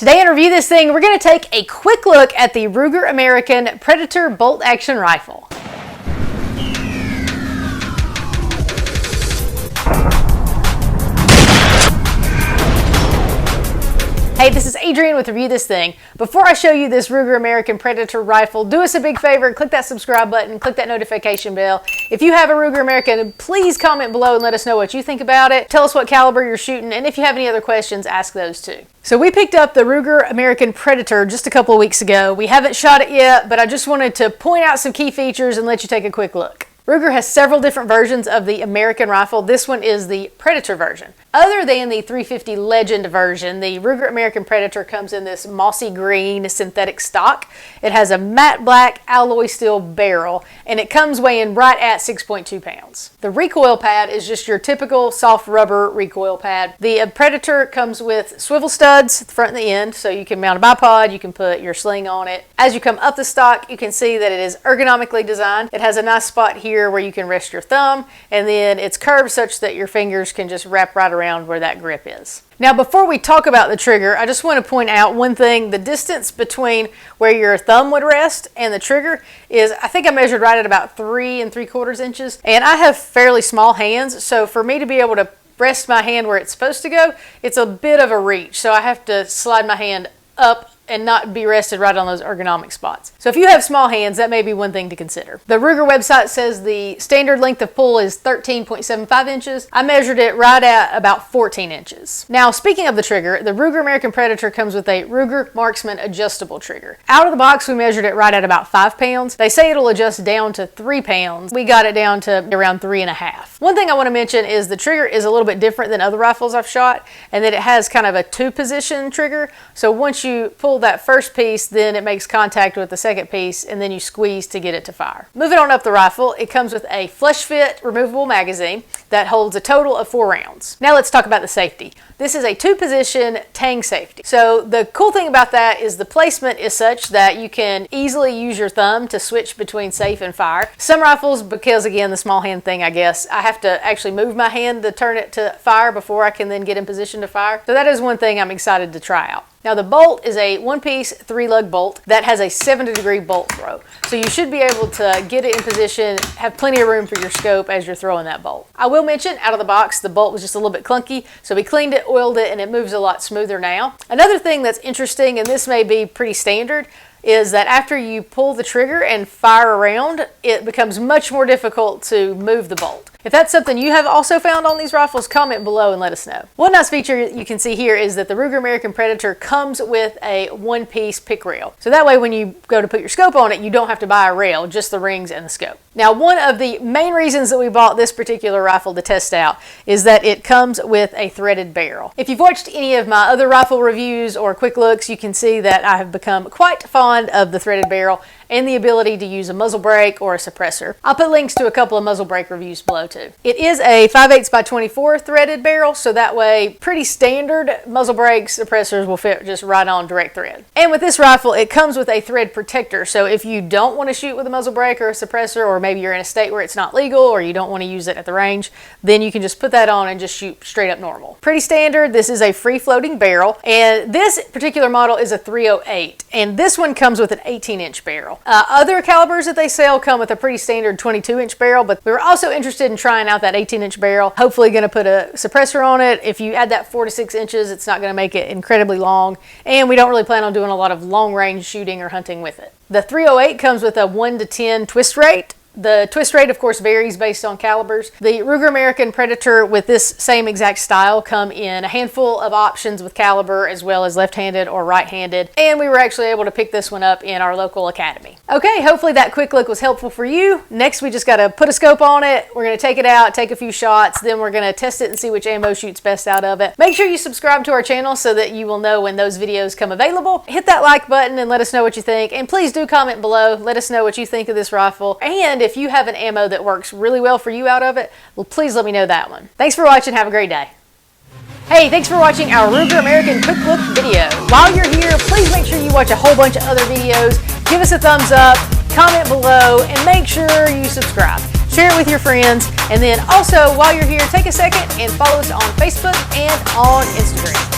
Today in Review This Thing, we're going to take a quick look at the Ruger American Predator Bolt Action Rifle. Hey, this is Adrienne with Review This Thing. Before I show you this Ruger American Predator rifle, do us a big favor, click that subscribe button, click that notification bell. If you have a Ruger American, please comment below and let us know what you think about it. Tell us what caliber you're shooting, and if you have any other questions, ask those too. So we picked up the Ruger American Predator just a couple of weeks ago. We haven't shot it yet, but I just wanted to point out some key features and let you take a quick look. Ruger has several different versions of the American rifle. This one is the Predator version. Other than the 350 Legend version, the Ruger American Predator comes in this mossy green synthetic stock. It has a matte black alloy steel barrel, and it comes weighing right at 6.2 pounds. The recoil pad is just your typical soft rubber recoil pad. The Predator comes with swivel studs at the front and the end, so you can mount a bipod, you can put your sling on it. As you come up the stock, you can see that it is ergonomically designed. It has a nice spot here where you can rest your thumb, and then it's curved such that your fingers can just wrap right around where that grip is. Now, before we talk about the trigger, I just want to point out one thing. The distance between where your thumb would rest and the trigger is, I think I measured right at about 3 3/4 inches, and I have fairly small hands, so for me to be able to rest my hand where it's supposed to go, it's a bit of a reach, so I have to slide my hand up and not be rested right on those ergonomic spots. So if you have small hands, that may be one thing to consider. The Ruger website says the standard length of pull is 13.75 inches. I measured it right at about 14 inches. Now, speaking of the trigger, the Ruger American Predator comes with a Ruger Marksman adjustable trigger. Out of the box, we measured it right at about 5 pounds. They say it'll adjust down to 3 pounds. We got it down to around 3.5. One thing I want to mention is the trigger is a little bit different than other rifles I've shot, and that it has kind of a 2-position trigger. So once you pull that first piece, then it makes contact with the second piece, and then you squeeze to get it to fire. Moving on up the rifle, it comes with a flush fit removable magazine that holds a total of 4 rounds. Now let's talk about the safety. This is a 2-position tang safety. So the cool thing about that is the placement is such that you can easily use your thumb to switch between safe and fire. Some rifles, because again, the small hand thing, I guess, I have to actually move my hand to turn it to fire before I can then get in position to fire. So that is one thing I'm excited to try out. Now the bolt is a 1-piece 3-lug bolt that has a 70-degree bolt throw. So you should be able to get it in position, have plenty of room for your scope as you're throwing that bolt. I will mention, out of the box, the bolt was just a little bit clunky, so we cleaned it, oiled it, and it moves a lot smoother now. Another thing that's interesting, and this may be pretty standard, is that after you pull the trigger and fire around, it becomes much more difficult to move the bolt. If that's something you have also found on these rifles, comment below and let us know. One nice feature you can see here is that the Ruger American Predator comes with a 1-piece pick rail. So that way when you go to put your scope on it, you don't have to buy a rail, just the rings and the scope. Now, one of the main reasons that we bought this particular rifle to test out is that it comes with a threaded barrel. If you've watched any of my other rifle reviews or quick looks, you can see that I have become quite fond of the threaded barrel and the ability to use a muzzle brake or a suppressor. I'll put links to a couple of muzzle brake reviews below too. It is a 5/8 by 24 threaded barrel, so that way pretty standard muzzle brakes, suppressors will fit just right on direct thread. And with this rifle, it comes with a thread protector, so if you don't want to shoot with a muzzle brake or a suppressor, or maybe you're in a state where it's not legal or you don't want to use it at the range, then you can just put that on and just shoot straight up normal. Pretty standard. This is a free floating barrel, and this particular model is a 308, and this one comes with an 18-inch barrel. Other calibers that they sell come with a pretty standard 22-inch barrel, but we were also interested in trying out that 18-inch barrel. Hopefully going to put a suppressor on it. If you add that 4 to 6 inches, it's not going to make it incredibly long, and we don't really plan on doing a lot of long-range shooting or hunting with it. The 308 comes with a 1 to 10 twist rate. The twist rate, of course, varies based on calibers. The Ruger American Predator with this same exact style come in a handful of options with caliber, as well as left-handed or right-handed, and we were actually able to pick this one up in our local academy. Okay, hopefully that quick look was helpful for you. Next, we just got to put a scope on it. We're going to take it out, take a few shots, then we're going to test it and see which ammo shoots best out of it. Make sure you subscribe to our channel so that you will know when those videos come available. Hit that like button and let us know what you think, and please do comment below. Let us know what you think of this rifle, and if you have an ammo that works really well for you out of it, well, please let me know that one. Thanks for watching. Have a great day. Hey, thanks for watching our Ruger American quick look video. While you're here, please make sure you watch a whole bunch of other videos. Give us a thumbs up, comment below, and make sure you subscribe. Share it with your friends, and then also while you're here, take a second and follow us on Facebook and on Instagram.